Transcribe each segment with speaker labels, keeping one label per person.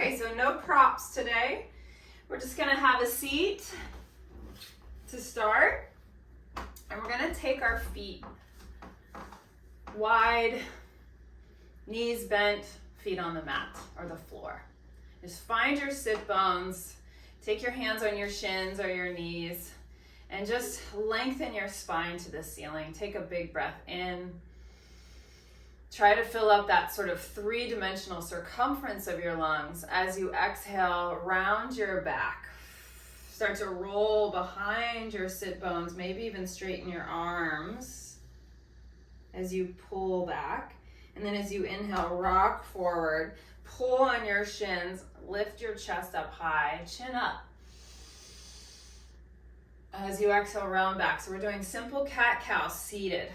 Speaker 1: Okay, so no props today. We're just gonna have a seat to start. And we're gonna take our feet wide, knees bent, feet on the mat or the floor. Just find your sit bones, take your hands on your shins or your knees, and just lengthen your spine to the ceiling. Take a big breath in. Try to fill up that sort of three-dimensional circumference of your lungs. As you exhale, round your back. Start to roll behind your sit bones, maybe even straighten your arms as you pull back. And then as you inhale, rock forward, pull on your shins, lift your chest up high, chin up. As you exhale, round back. So we're doing simple cat-cow, seated.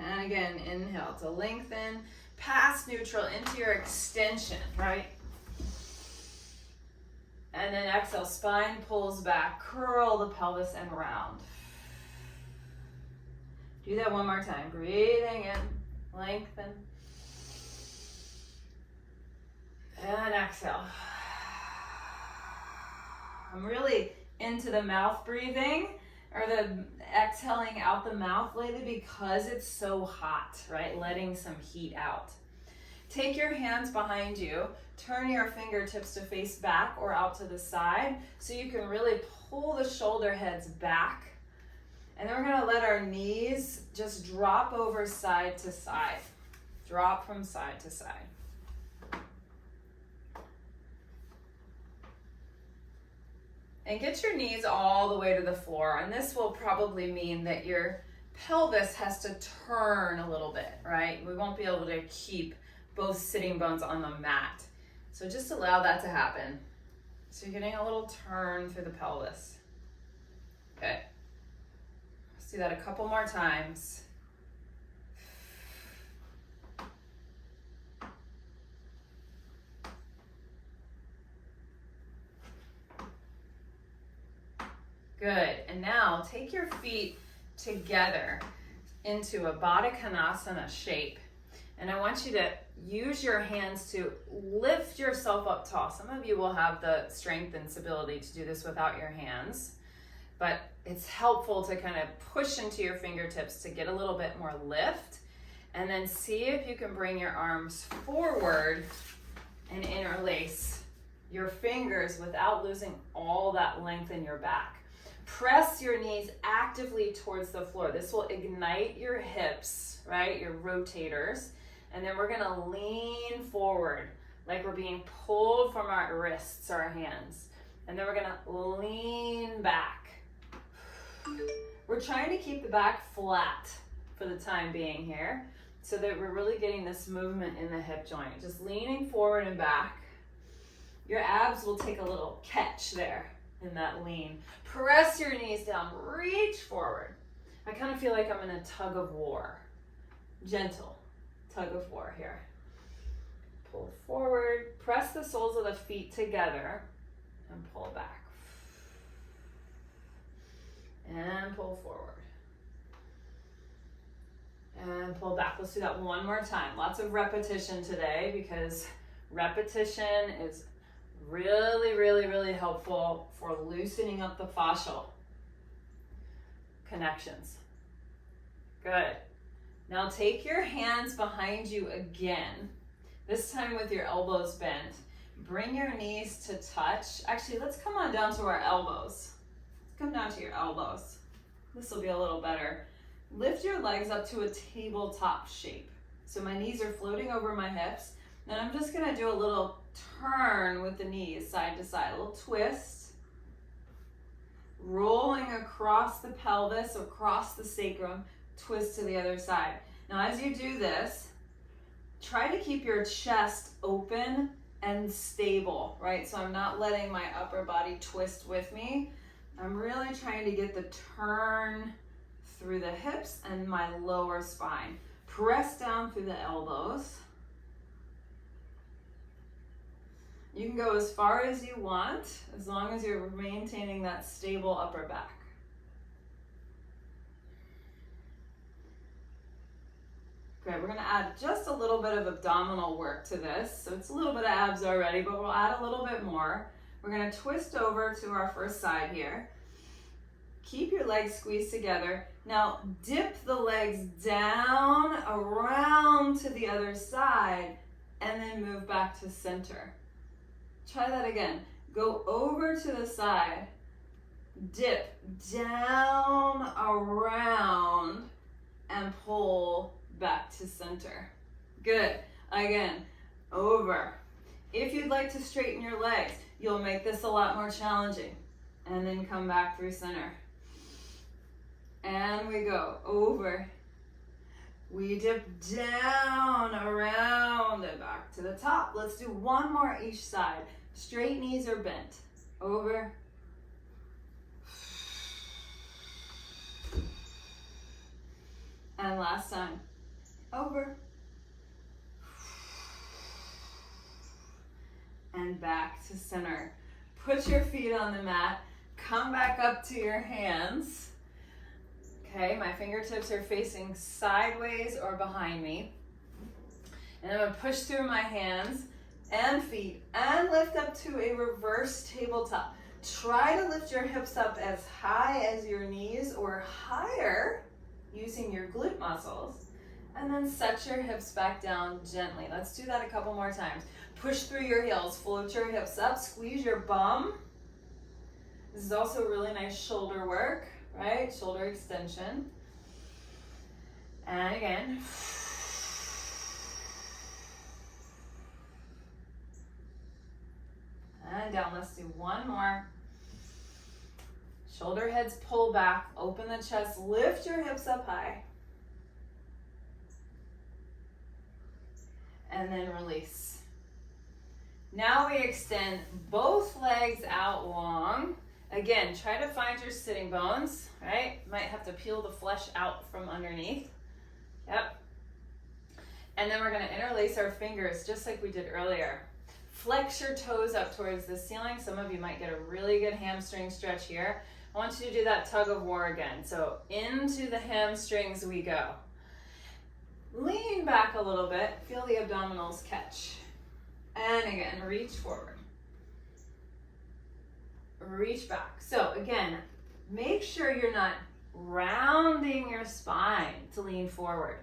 Speaker 1: And again, inhale to lengthen, past neutral into your extension, right? And then exhale, spine pulls back, curl the pelvis and round. Do that one more time. Breathing in, lengthen. And exhale. I'm really into the mouth breathing, or the exhaling out the mouth lately because it's so hot, right? Letting some heat out. Take your hands behind you, turn your fingertips to face back or out to the side so you can really pull the shoulder heads back. And then we're gonna let our knees just drop over side to side. Drop from side to side. And get your knees all the way to the floor. And this will probably mean that your pelvis has to turn a little bit, right? We won't be able to keep both sitting bones on the mat. So just allow that to happen. So you're getting a little turn through the pelvis. Okay. Let's do that a couple more times. Good, and now take your feet together into a Baddha Konasana shape. And I want you to use your hands to lift yourself up tall. Some of you will have the strength and stability to do this without your hands, but it's helpful to kind of push into your fingertips to get a little bit more lift. And then see if you can bring your arms forward and interlace your fingers without losing all that length in your back. Press your knees actively towards the floor. This will ignite your hips, right? Your rotators. And then we're gonna lean forward like we're being pulled from our wrists or our hands. And then we're gonna lean back. We're trying to keep the back flat for the time being here so that we're really getting this movement in the hip joint. Just leaning forward and back. Your abs will take a little catch there in that lean. Press your knees down, reach forward. I kind of feel like I'm in a tug of war. Gentle tug of war here. Pull forward, press the soles of the feet together and pull back. And pull forward. And pull back. Let's do that one more time. Lots of repetition today because repetition is really, really, really helpful for loosening up the fascial connections. Good. Now take your hands behind you again, this time with your elbows bent. Bring your knees to touch. Actually, let's come on down to our elbows. Let's come down to your elbows. This will be a little better. Lift your legs up to a tabletop shape. So my knees are floating over my hips. Then I'm just gonna do a little turn with the knees side to side, a little twist. Rolling across the pelvis, across the sacrum, twist to the other side. Now as you do this, try to keep your chest open and stable, right? So I'm not letting my upper body twist with me. I'm really trying to get the turn through the hips and my lower spine. Press down through the elbows. You can go as far as you want, as long as you're maintaining that stable upper back. Good, we're gonna add just a little bit of abdominal work to this. So it's a little bit of abs already, but we'll add a little bit more. We're gonna twist over to our first side here. Keep your legs squeezed together. Now dip the legs down, around to the other side, and then move back to center. Try that again. Go over to the side, dip down, around, and pull back to center. Good. Again, over. If you'd like to straighten your legs, you'll make this a lot more challenging. And then come back through center. And we go over. We dip down, around, and back to the top. Let's do one more each side. Straight knees are bent. Over. And last time. Over. And back to center. Put your feet on the mat. Come back up to your hands. Okay, my fingertips are facing sideways or behind me. And I'm gonna push through my hands and feet and lift up to a reverse tabletop. Try to lift your hips up as high as your knees or higher using your glute muscles. And then set your hips back down gently. Let's do that a couple more times. Push through your heels, float your hips up, squeeze your bum. This is also really nice shoulder work, right? Shoulder extension. And again. And down, let's do one more. Shoulder heads pull back, open the chest, lift your hips up high. And then release. Now we extend both legs out long. Again, try to find your sitting bones, right? Might have to peel the flesh out from underneath. Yep. And then we're gonna interlace our fingers just like we did earlier. Flex your toes up towards the ceiling. Some of you might get a really good hamstring stretch here. I want you to do that tug of war again. So into the hamstrings we go. Lean back a little bit. Feel the abdominals catch. And again, reach forward. Reach back. So again, make sure you're not rounding your spine to lean forward.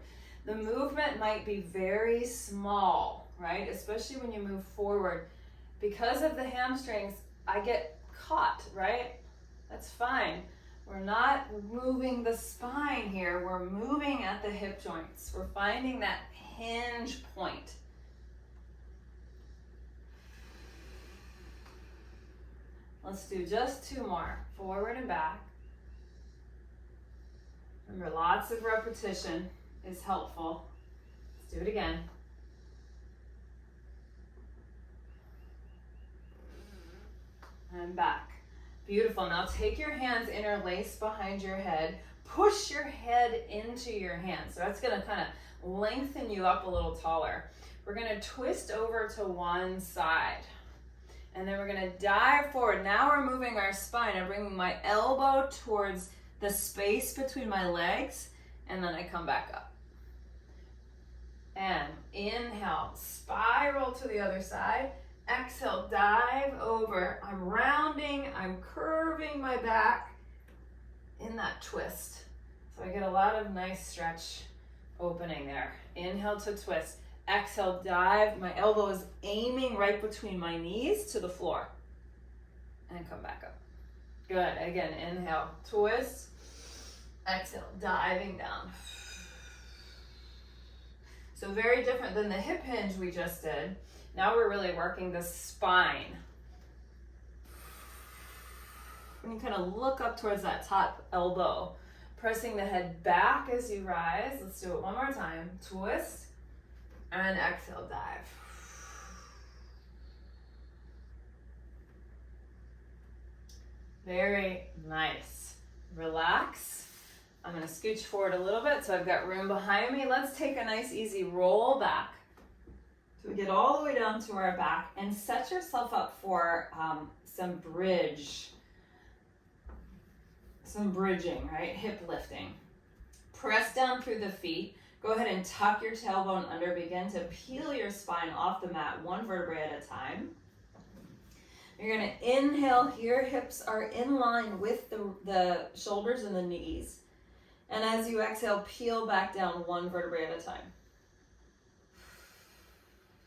Speaker 1: The movement might be very small, right? Especially when you move forward. Because of the hamstrings, I get caught, right? That's fine. We're not moving the spine here. We're moving at the hip joints. We're finding that hinge point. Let's do just two more. Forward and back. Remember, lots of repetition is helpful. Let's do it again. And back. Beautiful. Now take your hands interlace behind your head. Push your head into your hands. So that's going to kind of lengthen you up a little taller. We're going to twist over to one side. And then we're going to dive forward. Now we're moving our spine. I'm bringing my elbow towards the space between my legs. And then I come back up. And inhale, spiral to the other side. Exhale, dive over. I'm rounding, I'm curving my back in that twist. So I get a lot of nice stretch opening there. Inhale to twist. Exhale, dive. My elbow is aiming right between my knees to the floor. And come back up. Good. Again, inhale, twist. Exhale, diving down. So very different than the hip hinge we just did. Now we're really working the spine. And you kind of look up towards that top elbow, pressing the head back as you rise. Let's do it one more time. Twist and exhale, dive. Very nice. Relax. I'm going to scooch forward a little bit so I've got room behind me. Let's take a nice easy roll back. So we get all the way down to our back and set yourself up for some bridging, right? Hip lifting. Press down through the feet. Go Go ahead and tuck your tailbone under. Begin to peel your spine off the mat, one vertebrae at a time. You're going to inhale here. Hips are in line with the shoulders and the knees. And as you exhale, peel back down one vertebrae at a time.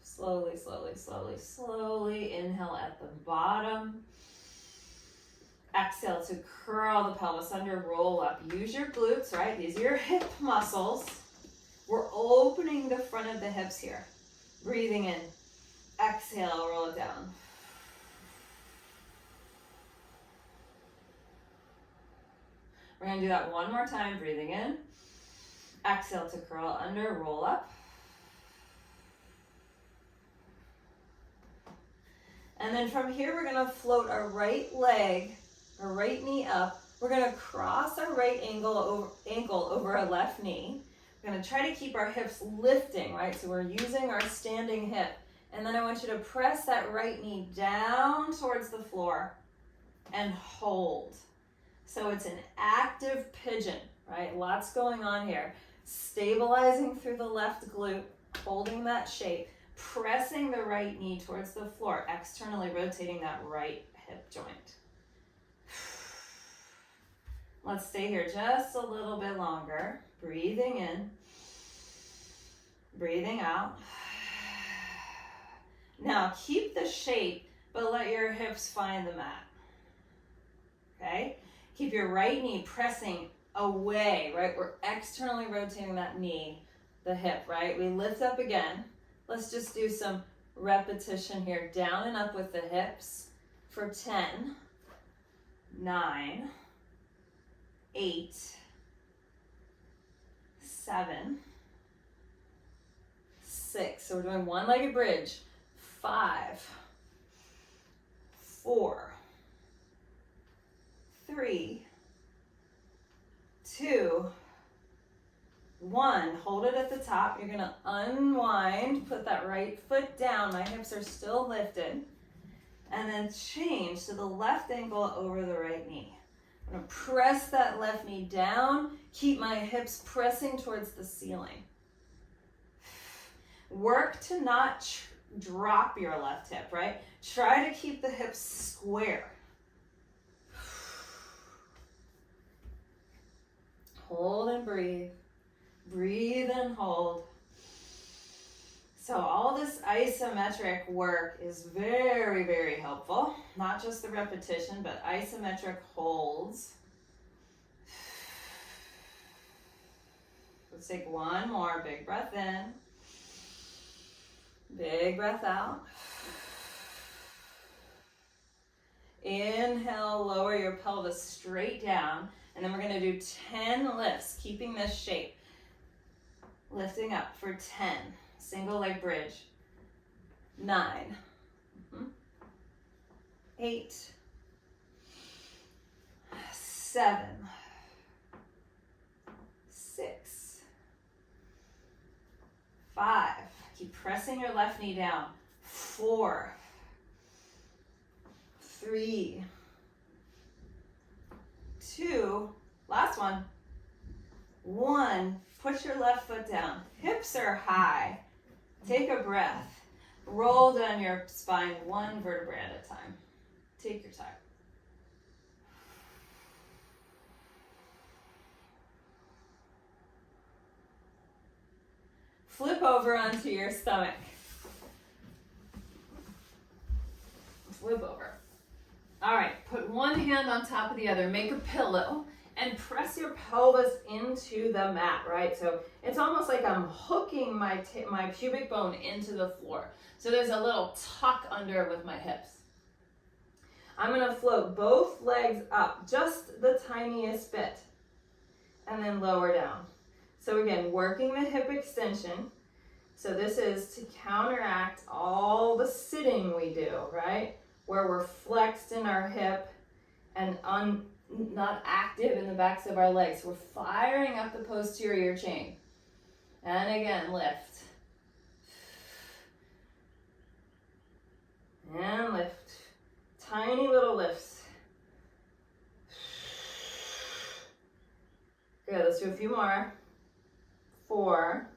Speaker 1: Slowly, slowly, slowly, slowly. Inhale at the bottom. Exhale to curl the pelvis under, roll up. Use your glutes, right? These are your hip muscles. We're opening the front of the hips here. Breathing in. Exhale, roll it down. We're going to do that one more time. Breathing in. Exhale to curl under, roll up. And then from here, we're going to float our right leg, our right knee up. We're going to cross our right ankle over our left knee. We're going to try to keep our hips lifting, right? So we're using our standing hip. And then I want you to press that right knee down towards the floor and hold. So it's an active pigeon, right? Lots going on here. Stabilizing through the left glute, holding that shape, pressing the right knee towards the floor, externally rotating that right hip joint. Let's stay here just a little bit longer. Breathing in, breathing out. Now keep the shape, but let your hips find the mat. Okay? Keep your right knee pressing away, right? We're externally rotating that knee, the hip, right? We lift up again. Let's just do some repetition here. Down and up with the hips for 10, 9, 8, 7, 6. So we're doing one-legged bridge. 5, 4, 3, 2, 1. Hold it at the top. You're going to unwind, put that right foot down. My hips are still lifted. And then change to the left ankle over the right knee. I'm going to press that left knee down. Keep my hips pressing towards the ceiling. Work to not drop your left hip, right? Try to keep the hips square. Hold and breathe. Breathe and hold. So all this isometric work is very, very helpful. Not just the repetition, but isometric holds. Let's take one more. Big breath in. Big breath out. Inhale, lower your pelvis straight down. And then we're going to do 10 lifts, keeping this shape. Lifting up for 10. Single leg bridge. 9. 8. 7. 6. 5. Keep pressing your left knee down. 4. 3. 2. Last one. 1. Push your left foot down. Hips are high. Take a breath. Roll down your spine one vertebrae at a time. Take your time. Flip over onto your stomach. Flip over. All right, put one hand on top of the other. Make a pillow and press your pelvis into the mat, right? So it's almost like I'm hooking my pubic bone into the floor. So there's a little tuck under with my hips. I'm gonna float both legs up, just the tiniest bit, and then lower down. So again, working the hip extension. So this is to counteract all the sitting we do, right? Where we're flexed in our hip and not active in the backs of our legs. We're firing up the posterior chain. And again, lift. And lift. Tiny little lifts. Good, let's do a few more. 4,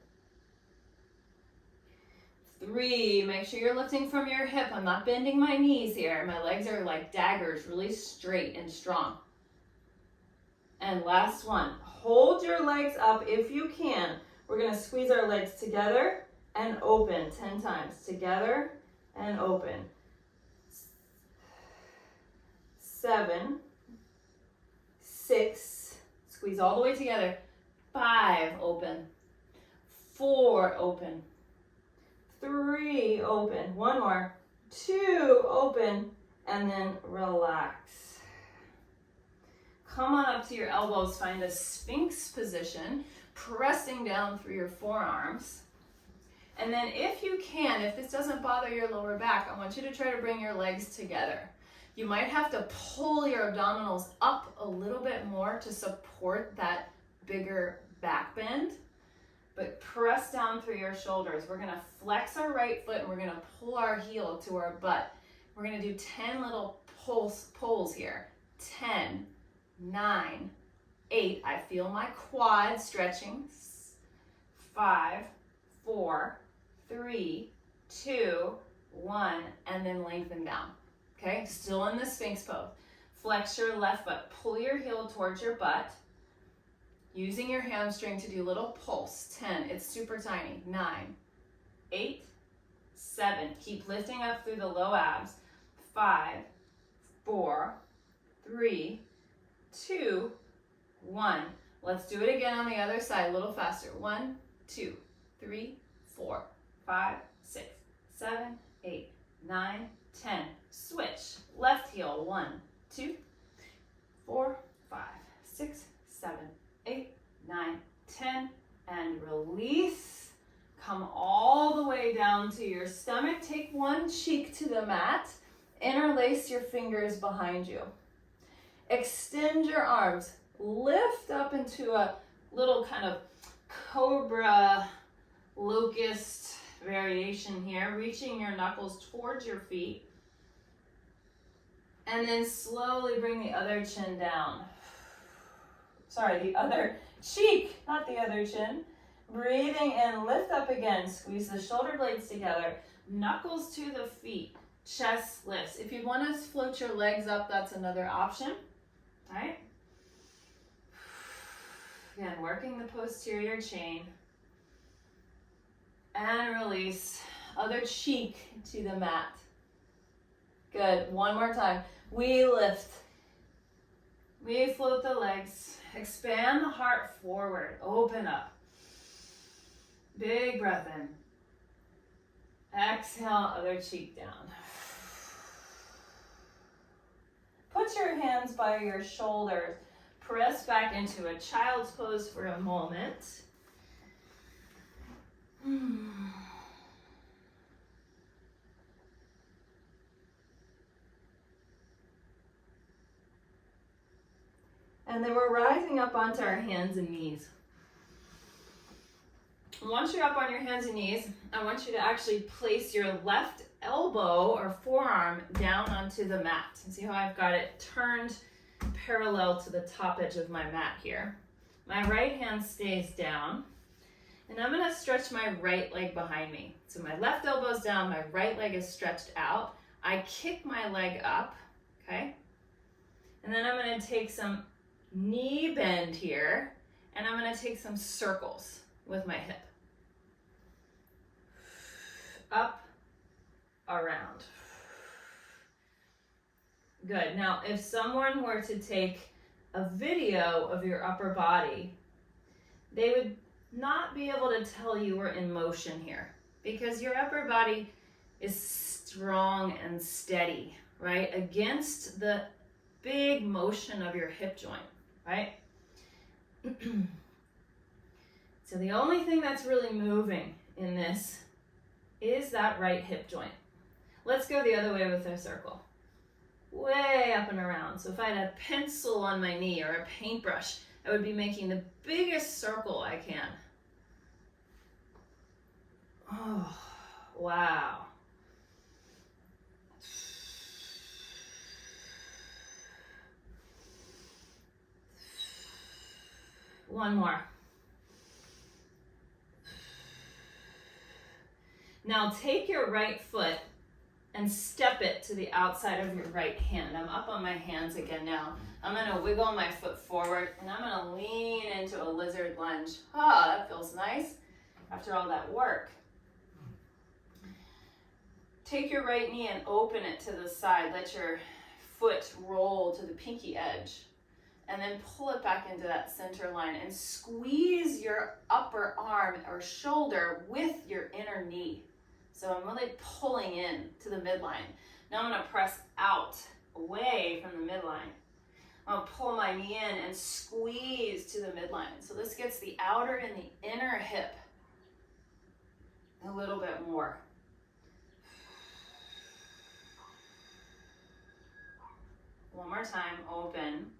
Speaker 1: 3, make sure you're lifting from your hip. I'm not bending my knees here. My legs are like daggers, really straight and strong. And last one, hold your legs up if you can. We're gonna squeeze our legs together and open 10 times. Together and open. 7, 6, squeeze all the way together. 5, open. 4, open. 3, open. One more. 2, open. And then relax. Come on up to your elbows. Find a Sphinx position, pressing down through your forearms. And then if you can, if this doesn't bother your lower back, I want you to try to bring your legs together. You might have to pull your abdominals up a little bit more to support that bigger back bend, but press down through your shoulders. We're gonna flex our right foot and we're gonna pull our heel to our butt. We're gonna do 10 little pulls here. 10, 9, 8. I feel my quad stretching. 5, 4, 3, 2, 1, and then lengthen down. Okay, still in the Sphinx pose. Flex your left foot, pull your heel towards your butt, using your hamstring to do little pulse. 10, it's super tiny. 9, 8, 7, keep lifting up through the low abs. 5, 4, 3, 2, 1. Let's do it again on the other side, a little faster. 1, 2, 3, 4, 5, 6, 7, 8, 9, 10. Switch. Left heel. 1, 2, 4, 5, 6, 7, 8, 9, 10. And release. Come all the way down to your stomach. Take one cheek to the mat. Interlace your fingers behind you. Extend your arms. Lift up into a little kind of cobra locust variation here, reaching your knuckles towards your feet. And then slowly bring the other chin down. Sorry, the other cheek, not the other chin. Breathing in, lift up again. Squeeze the shoulder blades together. Knuckles to the feet. Chest lifts. If you want to float your legs up, that's another option. All right? Again, working the posterior chain. And release. Other cheek to the mat. Good. One more time. We lift. We float the legs. Expand the heart forward. Open up. Big breath in. Exhale, other cheek down. Put your hands by your shoulders. Press back into a child's pose for a moment. And then we're rising up onto our hands and knees. Once you're up on your hands and knees, I want you to actually place your left elbow or forearm down onto the mat. And see how I've got it turned parallel to the top edge of my mat here. My right hand stays down. And I'm going to stretch my right leg behind me. So my left elbow's down, my right leg is stretched out. I kick my leg up, okay? And then I'm going to take some knee bend here, and I'm going to take some circles with my hip. Up, around. Good. Now, if someone were to take a video of your upper body, they would not be able to tell you we're in motion here because your upper body is strong and steady, right? Against the big motion of your hip joint, right? So the only thing that's really moving in this is that right hip joint. Let's go the other way with our circle. Way up and around. So if I had a pencil on my knee or a paintbrush, I would be making the biggest circle I can. Oh, wow. One more. Now take your right foot and step it to the outside of your right hand. I'm up on my hands again now. I'm gonna wiggle my foot forward and I'm gonna lean into a lizard lunge. Ah, that feels nice after all that work. Take your right knee and open it to the side. Let your foot roll to the pinky edge. And then pull it back into that center line and squeeze your upper arm or shoulder with your inner knee. So I'm really pulling in to the midline. Now I'm gonna press out, away from the midline. I'm gonna pull my knee in and squeeze to the midline. So this gets the outer and the inner hip a little bit more. One more time, open.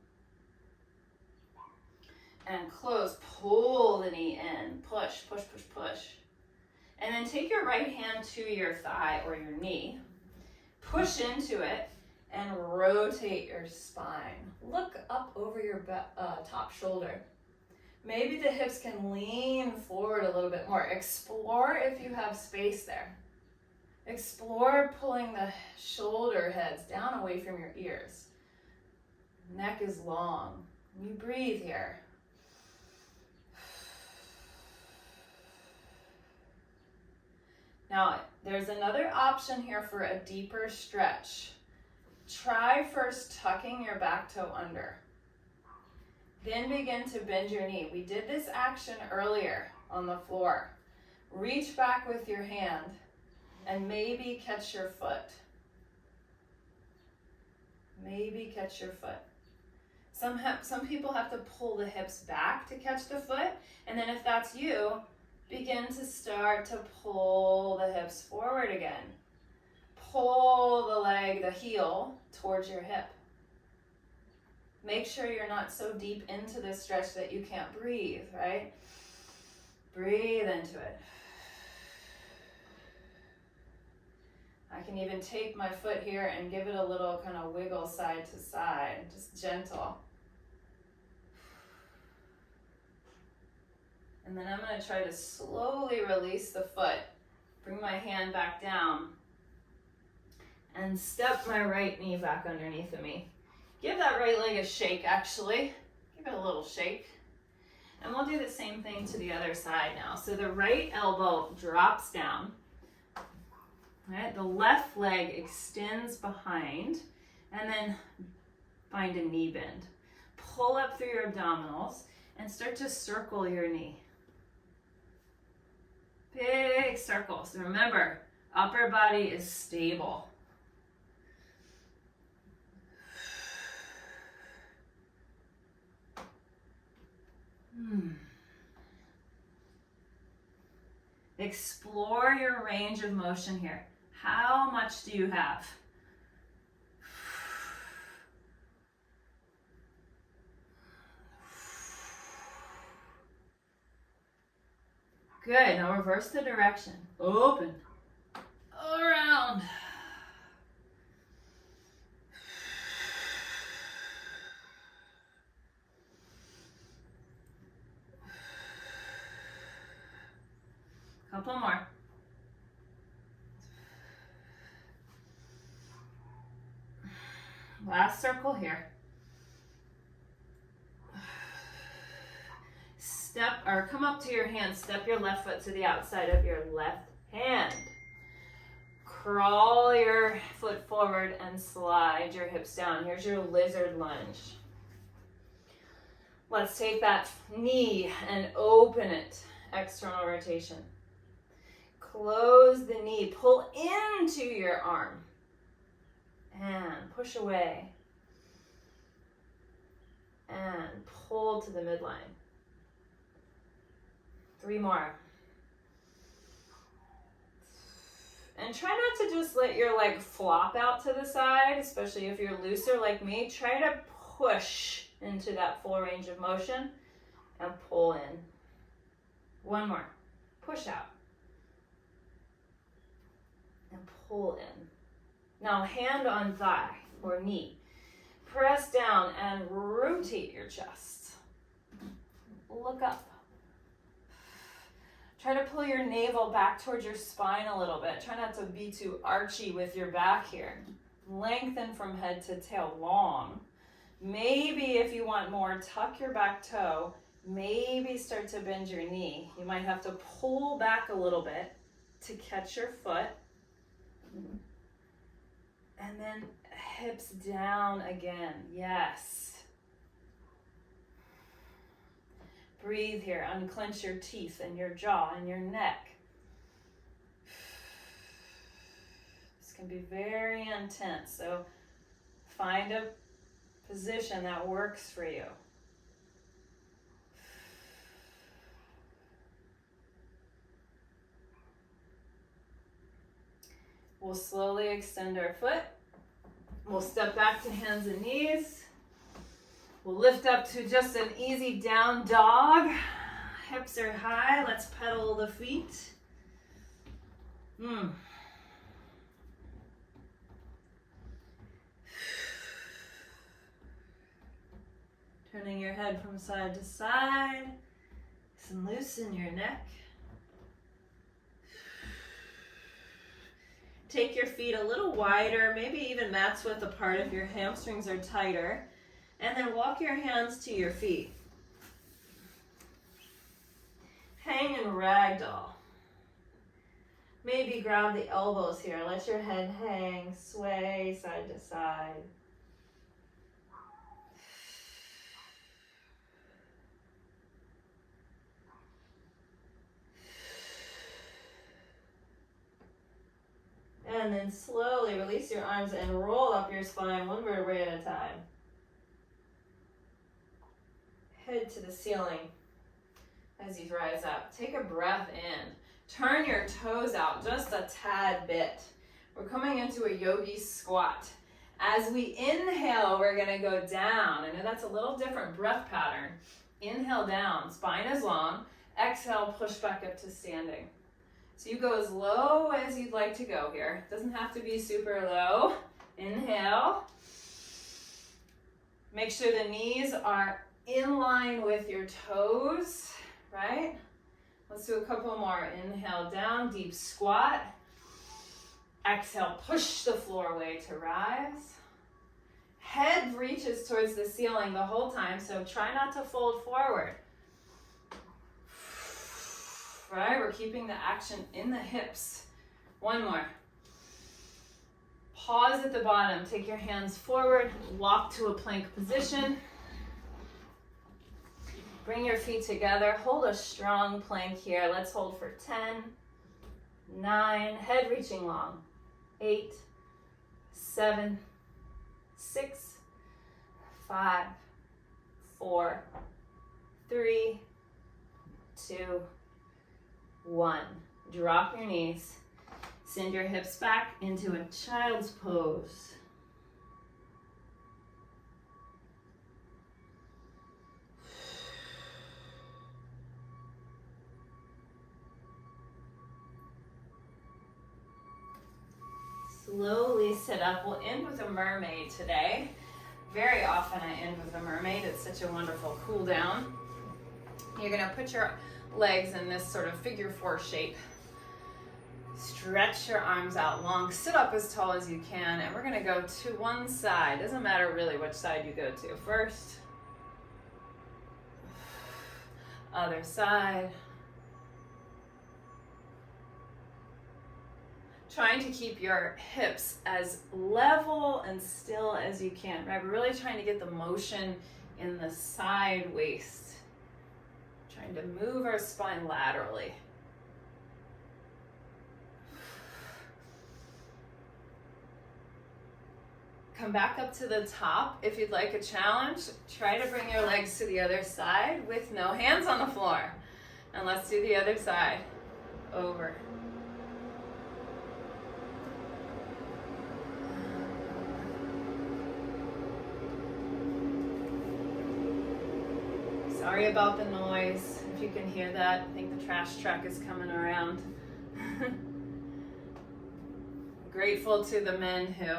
Speaker 1: And close, pull the knee in, push, push, push, push. And then take your right hand to your thigh or your knee, push into it, and rotate your spine. Look up over your top shoulder. Maybe the hips can lean forward a little bit more. Explore if you have space there. Explore pulling the shoulder heads down away from your ears. Neck is long. You breathe here. Now, there's another option here for a deeper stretch. Try first tucking your back toe under. Then begin to bend your knee. We did this action earlier on the floor. Reach back with your hand and maybe catch your foot. Maybe catch your foot. Some people have to pull the hips back to catch the foot, and then if that's you, begin to start to pull the hips forward again. Pull the leg, the heel, towards your hip. Make sure you're not so deep into this stretch that you can't breathe, right? Breathe into it. I can even take my foot here and give it a little kind of wiggle side to side, just gentle. And then I'm going to try to slowly release the foot. Bring my hand back down. And step my right knee back underneath of me. Give that right leg a shake, actually. Give it a little shake. And we'll do the same thing to the other side now. So the right elbow drops down. All right, the left leg extends behind. And then find a knee bend. Pull up through your abdominals and start to circle your knee. Big circles. Remember, upper body is stable. Explore your range of motion here. How much do you have? Good. Now reverse the direction. Open. Around. Couple more. Last circle here. Step or come up to your hand. Step your left foot to the outside of your left hand. Crawl your foot forward and slide your hips down. Here's your lizard lunge. Let's take that knee and open it. External rotation. Close the knee. Pull into your arm. And push away. And pull to the midline. 3 more. And try not to just let your leg flop out to the side, especially if you're looser like me. Try to push into that full range of motion and pull in. 1 more. Push out. And pull in. Now hand on thigh or knee. Press down and rotate your chest. Look up. Try to pull your navel back towards your spine a little bit. Try not to be too archy with your back here. Lengthen from head to tail long. Maybe if you want more, tuck your back toe. Maybe start to bend your knee. You might have to pull back a little bit to catch your foot. And then hips down again. Yes. Breathe here. Unclench your teeth and your jaw and your neck. This can be very intense, so find a position that works for you. We'll slowly extend our foot. We'll step back to hands and knees. We'll lift up to just an easy down dog. Hips are high. Let's pedal the feet. Turning your head from side to side. And loosen your neck. Take your feet a little wider, maybe even mat's width apart if your hamstrings are tighter. And then walk your hands to your feet. Hang in ragdoll. Maybe grab the elbows here. Let your head hang, sway side to side. And then slowly release your arms and roll up your spine one vertebrae at a time. Head to the ceiling as you rise up. Take a breath in. Turn your toes out just a tad bit. We're coming into a yogi squat. As we inhale, we're going to go down. I know that's a little different breath pattern. Inhale down, spine is long. Exhale, push back up to standing. So you go as low as you'd like to go here. Doesn't have to be super low. Inhale. Make sure the knees are in line with your toes, right? Let's do a couple more. Inhale down, deep squat. Exhale, push the floor away to rise. Head reaches towards the ceiling the whole time, so try not to fold forward. Right, we're keeping the action in the hips. One more. Pause at the bottom. Take your hands forward. Walk to a plank position. Bring your feet together. Hold a strong plank here. Let's hold for 10, 9, head reaching long. 8, 7, 6, 5, 4, 3, 2, 1. Drop your knees. Send your hips back into a child's pose. Slowly sit up. We'll end with a mermaid today. Very often I end with a mermaid. It's such a wonderful cool down. You're going to put your legs in this sort of figure 4 shape. Stretch your arms out long. Sit up as tall as you can. And we're going to go to one side. Doesn't matter really which side you go to first. Other side. Trying to keep your hips as level and still as you can, right? We're really trying to get the motion in the side waist. Trying to move our spine laterally. Come back up to the top. If you'd like a challenge, try to bring your legs to the other side with no hands on the floor. And let's do the other side. Over. Sorry about the noise. If you can hear that, I think the trash truck is coming around. Grateful to the men who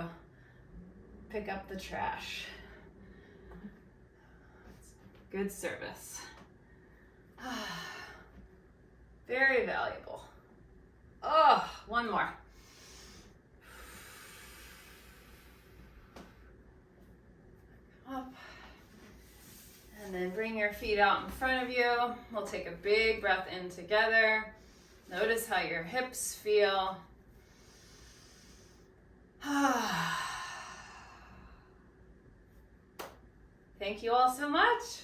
Speaker 1: pick up the trash. Good service. Very valuable. Oh, one more. Up. And then bring your feet out in front of you. We'll take a big breath in together. Notice how your hips feel. Thank you all so much.